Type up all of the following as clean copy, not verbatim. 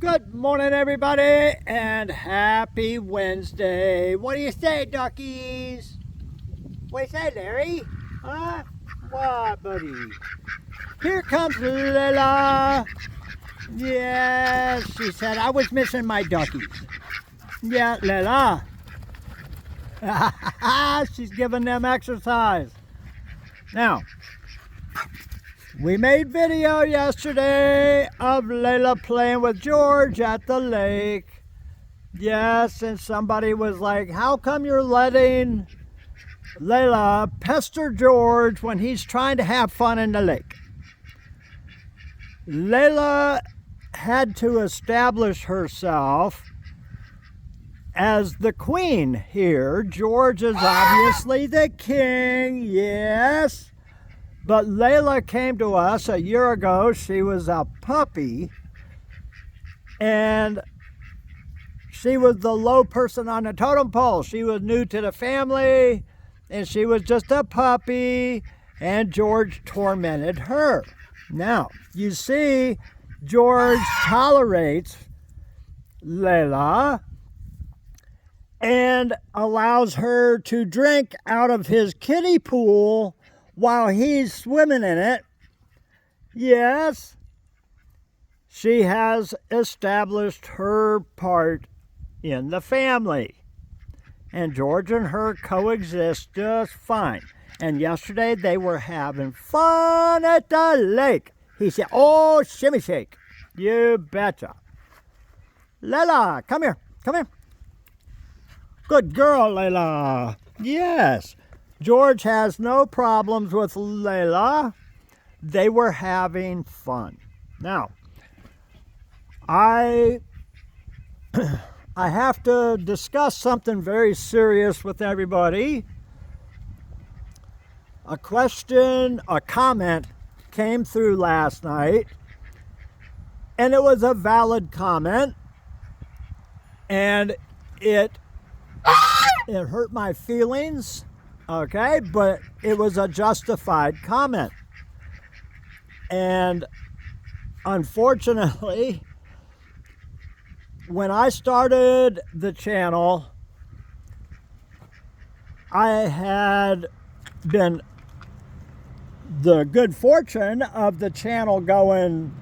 Good morning, everybody, and happy Wednesday. What do you say, duckies? What do you say, Larry? Huh? What, buddy? Here comes Lila. Yes, she said, I was missing my duckies. Yeah, Lila. She's giving them exercise. Now, we made video yesterday of Layla playing with George at the lake. Yes, and somebody was like, how come you're letting Layla pester George when he's trying to have fun in the lake? Layla had to establish herself as the queen here. George is obviously the king, yes. But Layla came to us a year ago. She was a puppy, and she was the low person on the totem pole. She was new to the family, and she was just a puppy, and George tormented her. Now, you see, George tolerates Layla and allows her to drink out of his kiddie pool while he's swimming in it. Yes, she has established her part in the family. And George and her coexist just fine. And yesterday they were having fun at the lake. He said, oh, shimmy shake. You betcha. Layla, come here. Come here. Good girl, Layla. Yes. George has no problems with Layla. They were having fun. Now, I have to discuss something very serious with everybody. A comment came through last night, and it was a valid comment, and it hurt my feelings. Okay, but it was a justified comment. And unfortunately, when I started the channel, I had been the good fortune of the channel going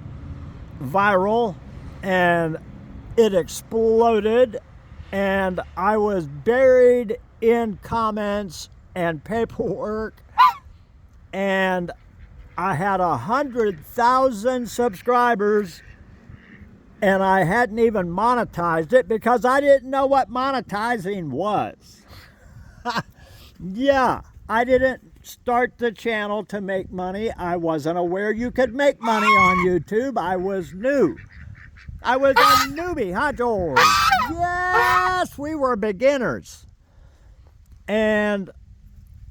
viral, and it exploded, and I was buried in comments and paperwork, and I had 100,000 subscribers, and I hadn't even monetized it because I didn't know what monetizing was. Yeah, I didn't start the channel to make money. I wasn't aware you could make money on YouTube. I was new. I was a newbie, huh, George? Yes, we were beginners. And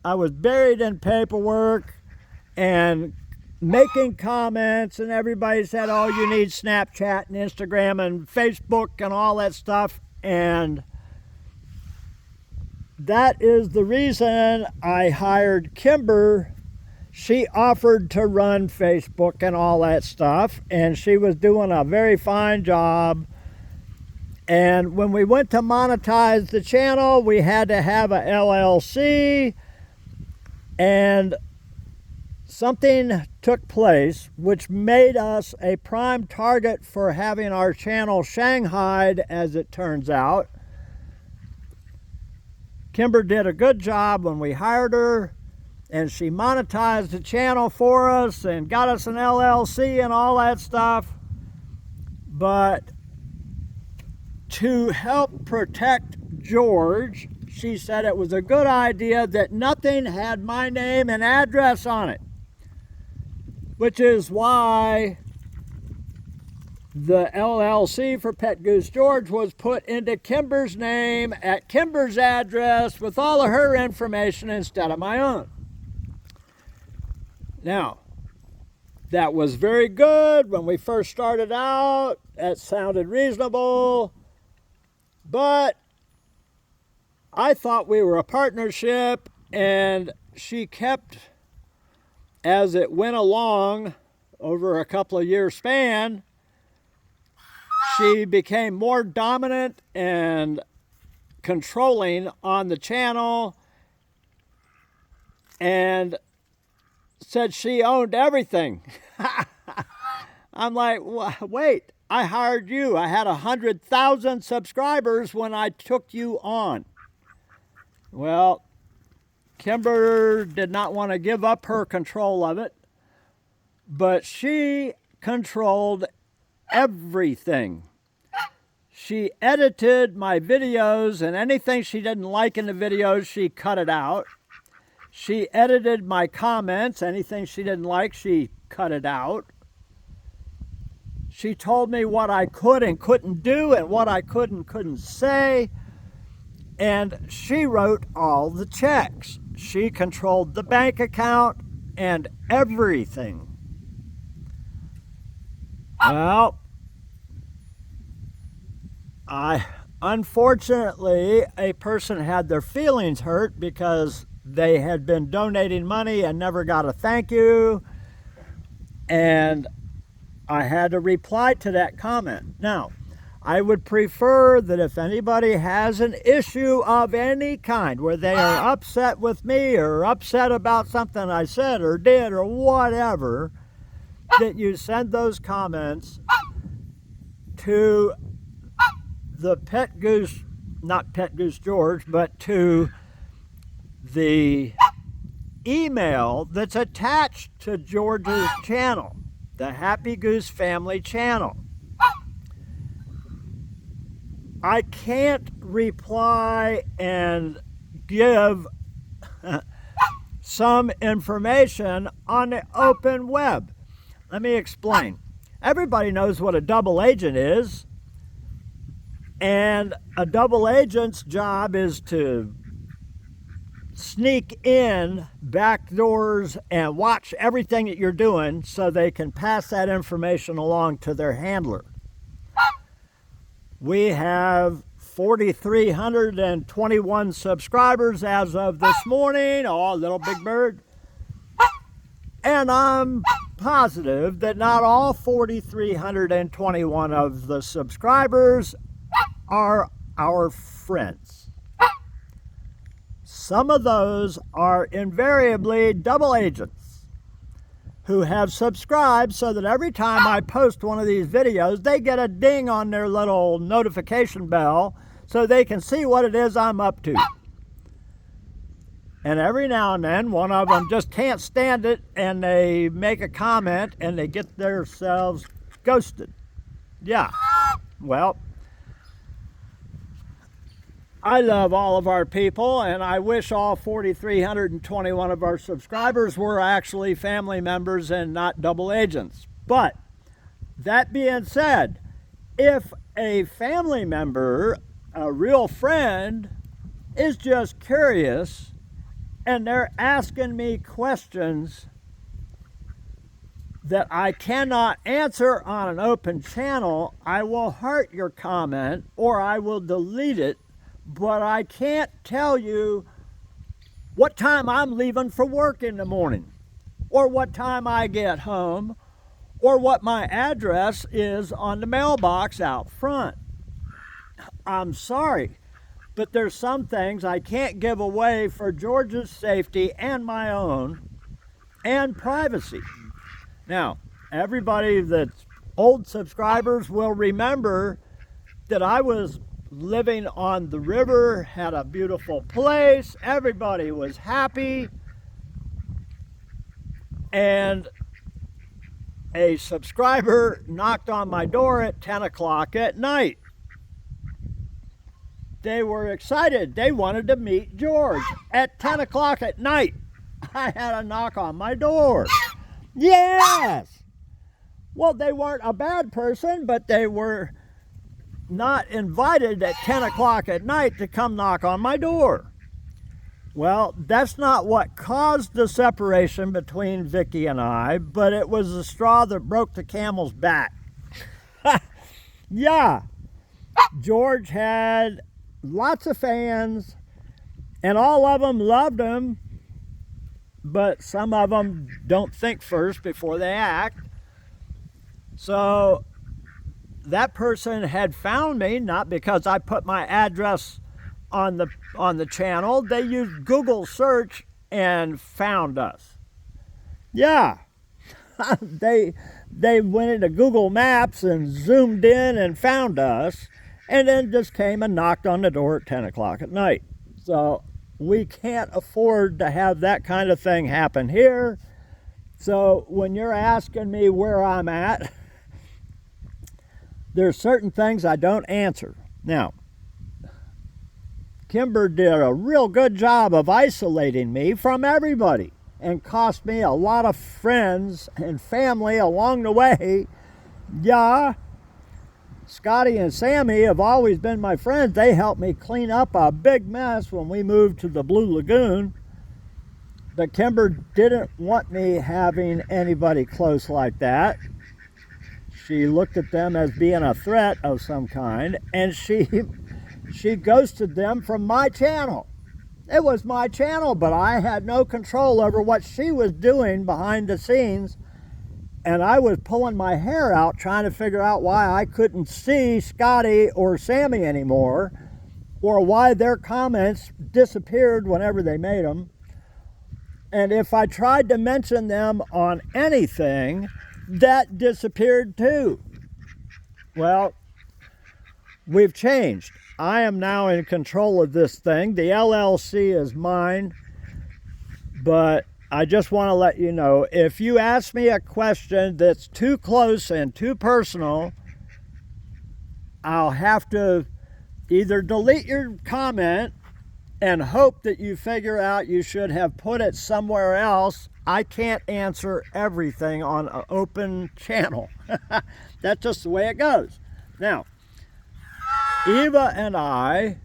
I was buried in paperwork and making comments, and everybody said, oh, you need Snapchat and Instagram and Facebook and all that stuff. And that is the reason I hired Kimber. She offered to run Facebook and all that stuff, and she was doing a very fine job. And when we went to monetize the channel, we had to have a LLC, and something took place which made us a prime target for having our channel shanghaied, as it turns out. Kimber did a good job when we hired her, and she monetized the channel for us and got us an LLC and all that stuff. But to help protect George, she said it was a good idea that nothing had my name and address on it, which is why the LLC for Pet Goose George was put into Kimber's name at Kimber's address with all of her information instead of my own. Now, that was very good when we first started out. That sounded reasonable. But I thought we were a partnership, and she kept, as it went along over a couple of year span, she became more dominant and controlling on the channel and said she owned everything. I'm like, wait, I hired you. I had 100,000 subscribers when I took you on. Well, Kimber did not want to give up her control of it, but she controlled everything. She edited my videos, and anything she didn't like in the videos, she cut it out. She edited my comments. Anything she didn't like, she cut it out. She told me what I could and couldn't do and what I could and couldn't say. And she wrote all the checks. She controlled the bank account and everything. Well, unfortunately, a person had their feelings hurt because they had been donating money and never got a thank you. And I had to reply to that comment. Now, I would prefer that if anybody has an issue of any kind where they are upset with me or upset about something I said or did or whatever, that you send those comments to the Pet Goose, not Pet Goose George, but to the email that's attached to George's channel, the Happy Goose Family channel. I can't reply and give some information on the open web. Let me explain. Everybody knows what a double agent is, and a double agent's job is to sneak in back doors and watch everything that you're doing so they can pass that information along to their handler. We have 4,321 subscribers as of this morning. Oh, little big bird. And I'm positive that not all 4,321 of the subscribers are our friends. Some of those are invariably double agents who have subscribed so that every time I post one of these videos, they get a ding on their little notification bell so they can see what it is I'm up to. And every now and then, one of them just can't stand it and they make a comment and they get themselves ghosted. Yeah, well, I love all of our people, and I wish all 4,321 of our subscribers were actually family members and not double agents. But that being said, if a family member, a real friend, is just curious and they're asking me questions that I cannot answer on an open channel, I will heart your comment or I will delete it. But I can't tell you what time I'm leaving for work in the morning, or what time I get home, or what my address is on the mailbox out front. I'm sorry, but there's some things I can't give away for George's safety and my own, and privacy. Now, everybody that's old subscribers will remember that I was living on the river, had a beautiful place, everybody was happy, and a subscriber knocked on my door at 10 o'clock at night. They were excited. They wanted to meet George at 10 o'clock at night. I had a knock on my door. Yes! Well, they weren't a bad person, but they were not invited at 10 o'clock at night to come knock on my door. Well, that's not what caused the separation between Vicky and I, but it was the straw that broke the camel's back. Yeah, George had lots of fans, and all of them loved him, but some of them don't think first before they act. So that person had found me not because I put my address on the channel. They used Google search and found us. Yeah. they went into Google Maps and zoomed in and found us, and then just came and knocked on the door at 10 o'clock at night. So we can't afford to have that kind of thing happen here. So when you're asking me where I'm at, there's certain things I don't answer. Now, Kimber did a real good job of isolating me from everybody and cost me a lot of friends and family along the way. Yeah, Scotty and Sammy have always been my friends. They helped me clean up a big mess when we moved to the Blue Lagoon. But Kimber didn't want me having anybody close like that. She looked at them as being a threat of some kind, and she ghosted them from my channel. It was my channel, but I had no control over what she was doing behind the scenes, and I was pulling my hair out trying to figure out why I couldn't see Scotty or Sammy anymore, or why their comments disappeared whenever they made them. And if I tried to mention them on anything, that disappeared too. Well, we've changed. I am now in control of this thing. The LLC is mine, but I just want to let you know, if you ask me a question that's too close and too personal, I'll have to either delete your comment and hope that you figure out you should have put it somewhere else. I can't answer everything on an open channel. That's just the way it goes. Now, Eva and I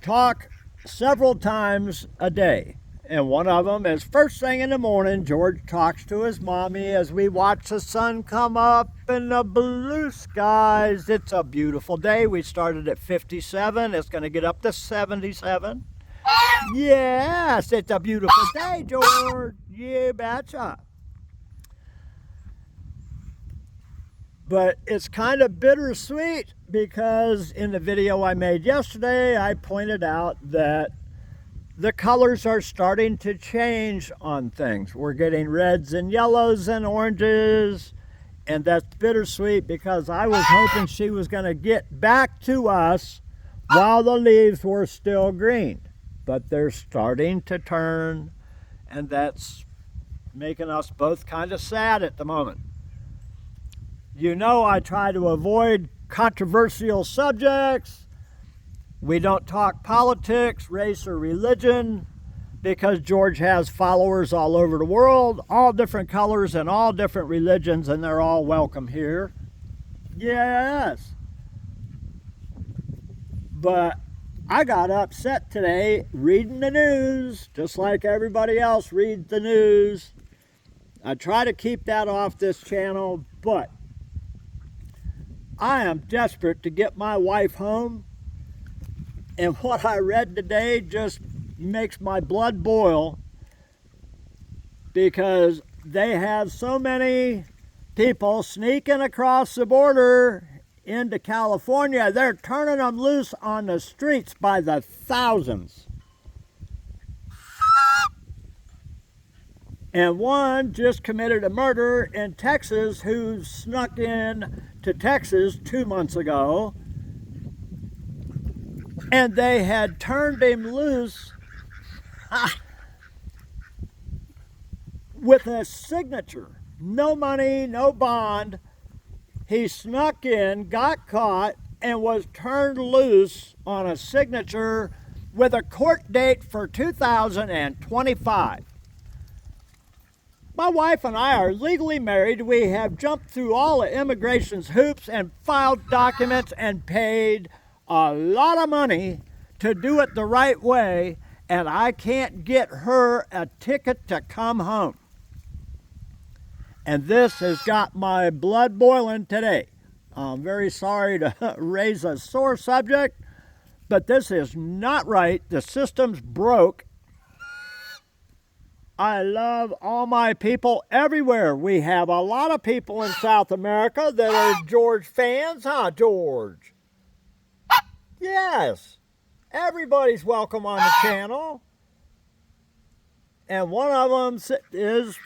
talk several times a day. And one of them is first thing in the morning. George talks to his mommy as we watch the sun come up in the blue skies. It's a beautiful day. We started at 57. It's going to get up to 77. Yes, it's a beautiful day, George. You betcha. But it's kind of bittersweet because in the video I made yesterday, I pointed out that the colors are starting to change on things. We're getting reds and yellows and oranges, and that's bittersweet because I was hoping she was going to get back to us while the leaves were still green. But they're starting to turn, and that's making us both kind of sad at the moment. You know, I try to avoid controversial subjects. We don't talk politics, race, or religion because George has followers all over the world, all different colors and all different religions, and they're all welcome here. Yes. But I got upset today reading the news, just like everybody else reads the news. I try to keep that off this channel, but I am desperate to get my wife home. And what I read today just makes my blood boil because they have so many people sneaking across the border into California. They're turning them loose on the streets by the thousands. And one just committed a murder in Texas who snuck in to Texas 2 months ago. And they had turned him loose with a signature. No money, no bond. He snuck in, got caught, and was turned loose on a signature with a court date for 2025. My wife and I are legally married. We have jumped through all of immigration's hoops and filed documents and paid a lot of money to do it the right way, and I can't get her a ticket to come home. And this has got my blood boiling today. I'm very sorry to raise a sore subject, but this is not right. The system's broke. I love all my people everywhere. We have a lot of people in South America that are George fans, huh, George? Yes. Everybody's welcome on the channel. And one of them is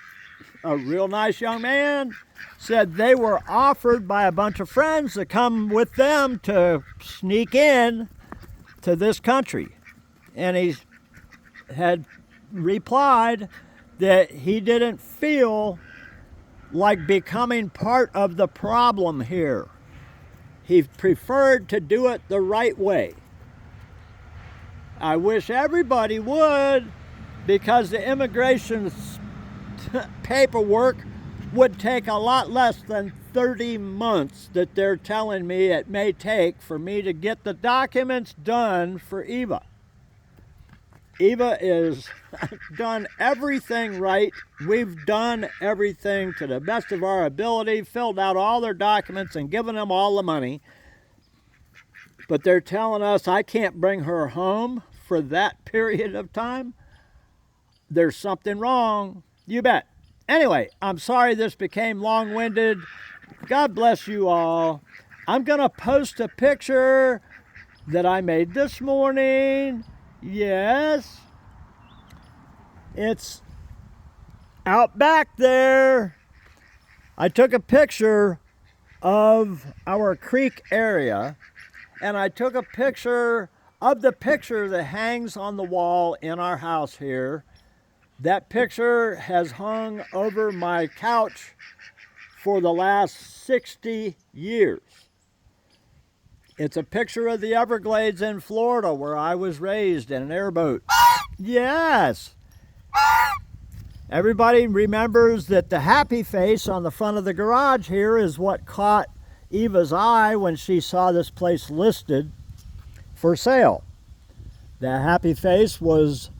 a real nice young man. Said they were offered by a bunch of friends to come with them to sneak in to this country. And he had replied that he didn't feel like becoming part of the problem here. He preferred to do it the right way. I wish everybody would, because the immigration paperwork would take a lot less than 30 months that they're telling me it may take for me to get the documents done for Eva. Eva has done everything right. We've done everything to the best of our ability, filled out all their documents and given them all the money. But they're telling us I can't bring her home for that period of time. There's something wrong. You bet. Anyway, I'm sorry this became long-winded. God bless you all. I'm going to post a picture that I made this morning. Yes. It's out back there. I took a picture of our creek area, and I took a picture of the picture that hangs on the wall in our house here. That picture has hung over my couch for the last 60 years. It's a picture of the Everglades in Florida where I was raised in an airboat. Yes. Everybody remembers that the happy face on the front of the garage here is what caught Eva's eye when she saw this place listed for sale. The happy face was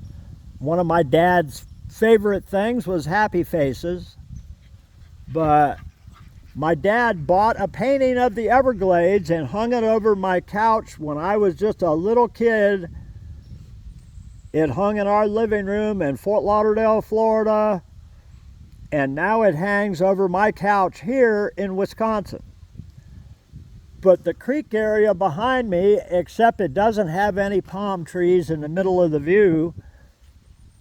one of my dad's favorite things, was happy faces. But my dad bought a painting of the Everglades and hung it over my couch when I was just a little kid. It hung in our living room in Fort Lauderdale, Florida, and now it hangs over my couch here in Wisconsin. But the creek area behind me, except it doesn't have any palm trees in the middle of the view,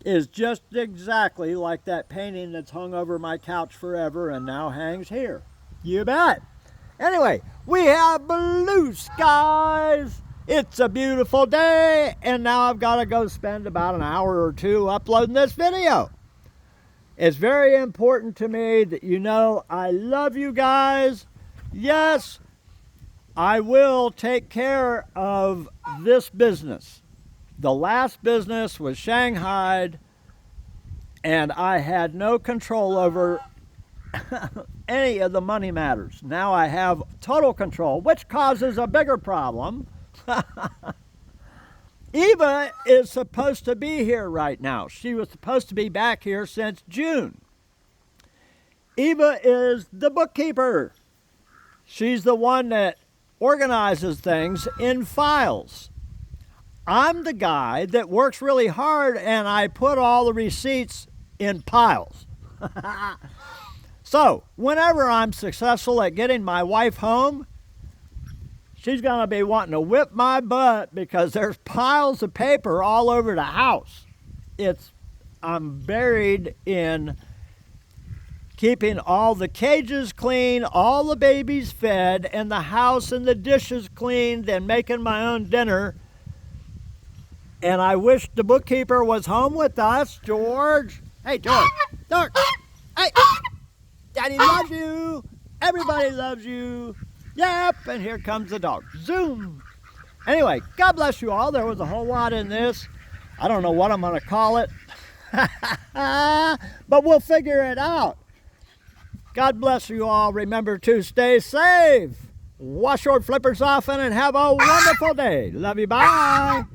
is just exactly like that painting that's hung over my couch forever and now hangs here. You bet. Anyway, we have blue skies. It's a beautiful day, and now I've got to go spend about an hour or two uploading this video. It's very important to me that you know I love you guys. Yes, I will take care of this business. The last business was shanghaied, and I had no control over any of the money matters. Now I have total control, which causes a bigger problem. Eva is supposed to be here right now. She was supposed to be back here since June. Eva is the bookkeeper. She's the one that organizes things in files. I'm the guy that works really hard, and I put all the receipts in piles. So, whenever I'm successful at getting my wife home, she's going to be wanting to whip my butt because there's piles of paper all over the house. I'm buried in keeping all the cages clean, all the babies fed, and the house and the dishes cleaned, and making my own dinner. And I wish the bookkeeper was home with us, George. Hey, George. George. Hey. Daddy loves you. Everybody loves you. Yep. And here comes the dog. Zoom. Anyway, God bless you all. There was a whole lot in this. I don't know what I'm going to call it. But we'll figure it out. God bless you all. Remember to stay safe. Wash your flippers often and have a wonderful day. Love you. Bye.